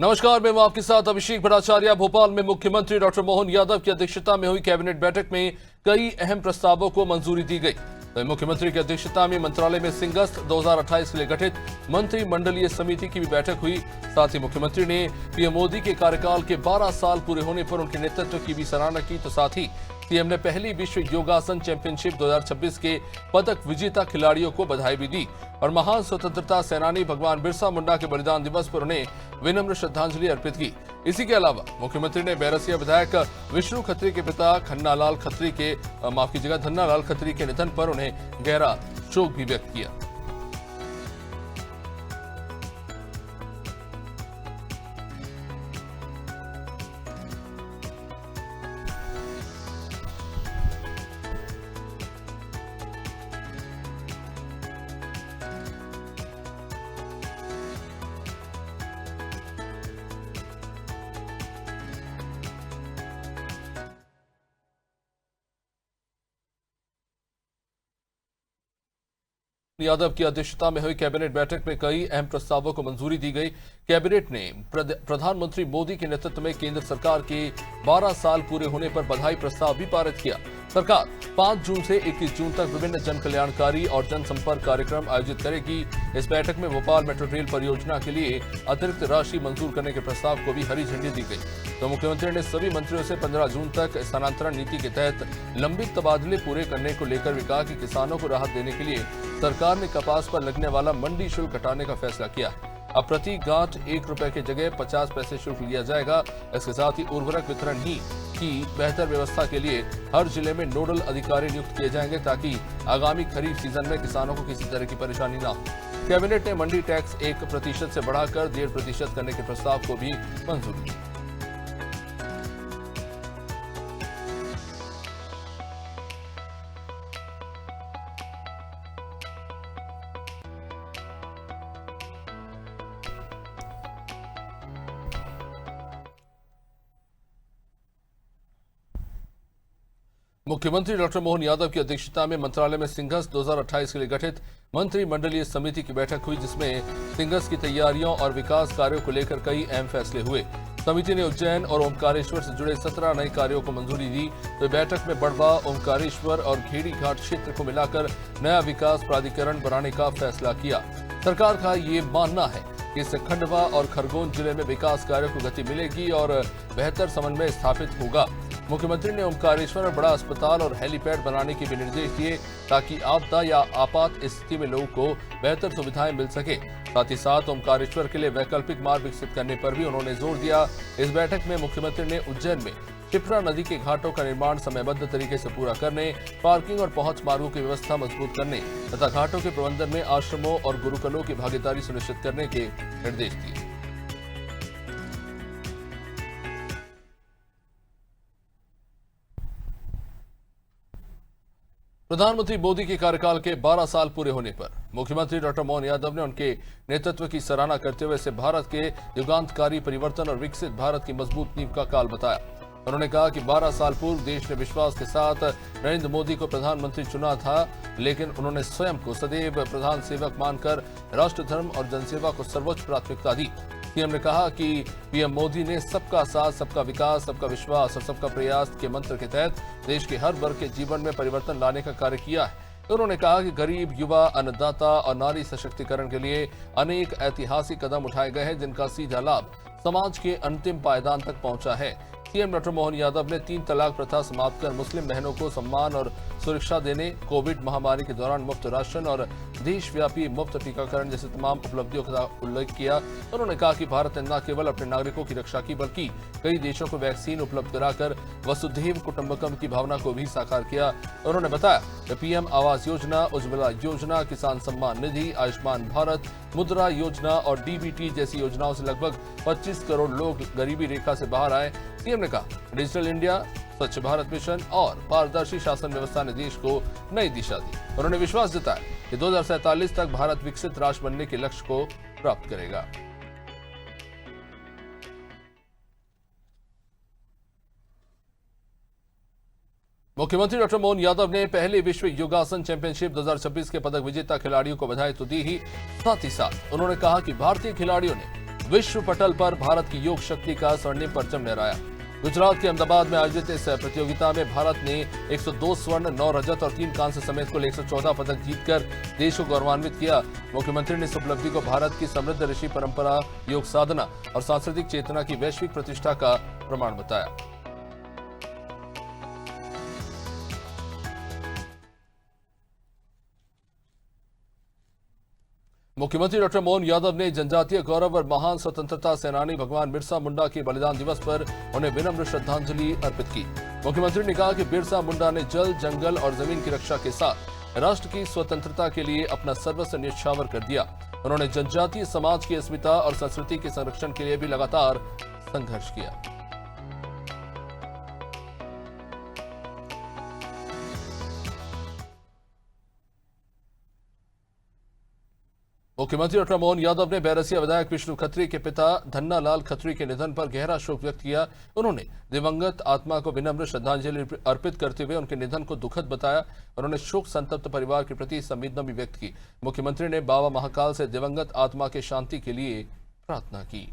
नमस्कार, मैं हूं आपके साथ अभिषेक भट्टाचार्य। भोपाल में मुख्यमंत्री डॉक्टर मोहन यादव की अध्यक्षता में हुई कैबिनेट बैठक में कई अहम प्रस्तावों को मंजूरी दी गई। वहीं मुख्यमंत्री की अध्यक्षता में मंत्रालय में सिंगस्त 2028 के लिए गठित मंत्रिमंडलीय समिति की भी बैठक हुई। साथ ही मुख्यमंत्री ने पीएम मोदी के कार्यकाल के 12 साल पूरे होने पर उनके नेतृत्व की भी सराहना की। तो साथ ही सीएम ने पहली विश्व योगासन चैंपियनशिप 2026 के पदक विजेता खिलाड़ियों को बधाई भी दी और महान स्वतंत्रता सेनानी भगवान बिरसा मुंडा के बलिदान दिवस पर उन्हें विनम्र श्रद्धांजलि अर्पित की। इसी के अलावा मुख्यमंत्री ने बैरसिया विधायक विष्णु खत्री के पिता धन्नालाल खत्री के निधन पर उन्हें गहरा शोक भी व्यक्त किया। यादव की अध्यक्षता में हुई कैबिनेट बैठक में कई अहम प्रस्तावों को मंजूरी दी गई। कैबिनेट ने प्रधानमंत्री मोदी के नेतृत्व में केंद्र सरकार के 12 साल पूरे होने पर बधाई प्रस्ताव भी पारित किया। सरकार 5 जून से 21 जून तक विभिन्न जन कल्याणकारी और जनसंपर्क कार्यक्रम आयोजित करेगी। इस बैठक में भोपाल मेट्रो रेल परियोजना के लिए अतिरिक्त राशि मंजूर करने के प्रस्ताव को भी हरी झंडी दी गई। तो मुख्यमंत्री ने सभी मंत्रियों से 15 जून तक स्थानांतरण नीति के तहत लंबित तबादले पूरे करने को लेकर भी कहा कि किसानों को राहत देने के लिए सरकार ने कपास पर लगने वाला मंडी शुल्क हटाने का फैसला किया। अब प्रति गांठ 1 रुपए की जगह 50 पैसे शुल्क लिया जाएगा। इसके साथ ही उर्वरक वितरण की बेहतर व्यवस्था के लिए हर जिले में नोडल अधिकारी नियुक्त किए जाएंगे ताकि आगामी खरीफ सीजन में किसानों को किसी तरह की परेशानी न हो। कैबिनेट ने मंडी टैक्स 1% से बढ़ाकर 1.5% करने के प्रस्ताव को भी मंजूरी दी। मुख्यमंत्री डॉक्टर मोहन यादव की अध्यक्षता में मंत्रालय में सिंगस्त 2028 के लिए गठित मंत्रिमंडलीय समिति की बैठक हुई, जिसमें सिंगस्त की तैयारियों और विकास कार्यों को लेकर कई अहम फैसले हुए। समिति ने उज्जैन और ओमकारेश्वर से जुड़े 17 नए कार्यों को मंजूरी दी। तो बैठक में बड़वा, ओमकारेश्वर और घेड़ी घाट क्षेत्र को मिलाकर नया विकास प्राधिकरण बनाने का फैसला किया। सरकार का ये मानना है कि इससे खंडवा और खरगोन जिले में विकास कार्यों को गति मिलेगी और बेहतर समन्वय स्थापित होगा। मुख्यमंत्री ने ओमकारेश्वर में बड़ा अस्पताल और हेलीपैड बनाने के भी निर्देश दिए ताकि आपदा या आपात स्थिति में लोगों को बेहतर सुविधाएं मिल सके। साथ ही साथ ओमकारेश्वर के लिए वैकल्पिक मार्ग विकसित करने पर भी उन्होंने जोर दिया। इस बैठक में मुख्यमंत्री ने उज्जैन में क्षिप्रा नदी के घाटों का निर्माण समयबद्ध तरीके से पूरा करने, पार्किंग और पहुंच मार्गों की व्यवस्था मजबूत करने तथा घाटों के प्रबंधन में आश्रमों और गुरुकुलों की भागीदारी सुनिश्चित करने के निर्देश दिए। प्रधानमंत्री मोदी के कार्यकाल के 12 साल पूरे होने पर मुख्यमंत्री डॉक्टर मोहन यादव ने उनके नेतृत्व की सराहना करते हुए इसे भारत के युगांतकारी परिवर्तन और विकसित भारत की मजबूत नींव का काल बताया। उन्होंने कहा कि 12 साल पूर्व देश ने विश्वास के साथ नरेंद्र मोदी को प्रधानमंत्री चुना था, लेकिन उन्होंने स्वयं को सदैव प्रधान सेवक मानकर राष्ट्र धर्म और जनसेवा को सर्वोच्च प्राथमिकता दी। सीएम ने कहा कि पीएम मोदी ने सबका साथ, सबका विकास, सबका विश्वास और सबका प्रयास के मंत्र के तहत देश के हर वर्ग के जीवन में परिवर्तन लाने का कार्य किया है। उन्होंने कहा कि गरीब, युवा, अन्नदाता और नारी सशक्तिकरण के लिए अनेक ऐतिहासिक कदम उठाए गए हैं, जिनका सीधा लाभ समाज के अंतिम पायदान तक पहुंचा है। सीएम डॉक्टर मोहन यादव ने 3 तलाक प्रथा समाप्त कर मुस्लिम बहनों को सम्मान और सुरक्षा देने, कोविड महामारी के दौरान मुफ्त राशन और देशव्यापी मुफ्त टीकाकरण जैसे तमाम उपलब्धियों का उल्लेख किया। उन्होंने कहा कि भारत ने न केवल अपने नागरिकों की रक्षा की, बल्कि कई देशों को वैक्सीन उपलब्ध कराकर वसुधैव कुटुंबकम की भावना को भी साकार किया। उन्होंने बताया कि पीएम आवास योजना, उज्ज्वला योजना, किसान सम्मान निधि, आयुष्मान भारत, मुद्रा योजना और डीबीटी जैसी योजनाओं से लगभग 25 करोड़ लोग गरीबी रेखा से बाहर आए। सीएम ने कहा, डिजिटल इंडिया, स्वच्छ भारत मिशन और पारदर्शी शासन व्यवस्था ने देश को नई दिशा दी। उन्होंने विश्वास जताया कि 2047 तक भारत विकसित राष्ट्र बनने के लक्ष्य को प्राप्त करेगा। मुख्यमंत्री डॉक्टर मोहन यादव ने पहले विश्व योगासन चैंपियनशिप 2026 के पदक विजेता खिलाड़ियों को बधाई तो दी ही, साथ ही साथ उन्होंने कहा कि भारतीय खिलाड़ियों ने विश्व पटल पर भारत की योग शक्ति का स्वर्णिम परचम लहराया। गुजरात के अहमदाबाद में आयोजित इस प्रतियोगिता में भारत ने 102 स्वर्ण, 9 रजत और 3 कांस्य समेत कुल 114 पदक जीतकर देश को गौरवान्वित किया। मुख्यमंत्री ने इस उपलब्धि को भारत की समृद्ध ऋषि परंपरा, योग साधना और सांस्कृतिक चेतना की वैश्विक प्रतिष्ठा का प्रमाण बताया। मुख्यमंत्री डॉक्टर मोहन यादव ने जनजातीय गौरव और महान स्वतंत्रता सेनानी भगवान बिरसा मुंडा के बलिदान दिवस पर उन्हें विनम्र श्रद्धांजलि अर्पित की। मुख्यमंत्री ने कहा कि बिरसा मुंडा ने जल, जंगल और जमीन की रक्षा के साथ राष्ट्र की स्वतंत्रता के लिए अपना सर्वस्व न्यौछावर कर दिया। उन्होंने जनजातीय समाज की अस्मिता और संस्कृति के संरक्षण के लिए भी लगातार संघर्ष किया। मुख्यमंत्री डॉक्टर मोहन यादव ने बैरसिया विधायक विष्णु खत्री के पिता धन्ना लाल खत्री के निधन पर गहरा शोक व्यक्त किया। उन्होंने दिवंगत आत्मा को विनम्र श्रद्धांजलि अर्पित करते हुए उनके निधन को दुखद बताया। उन्होंने शोक संतप्त परिवार के प्रति संवेदना भी व्यक्त की। मुख्यमंत्री ने बाबा महाकाल से दिवंगत आत्मा के शांति के लिए प्रार्थना की।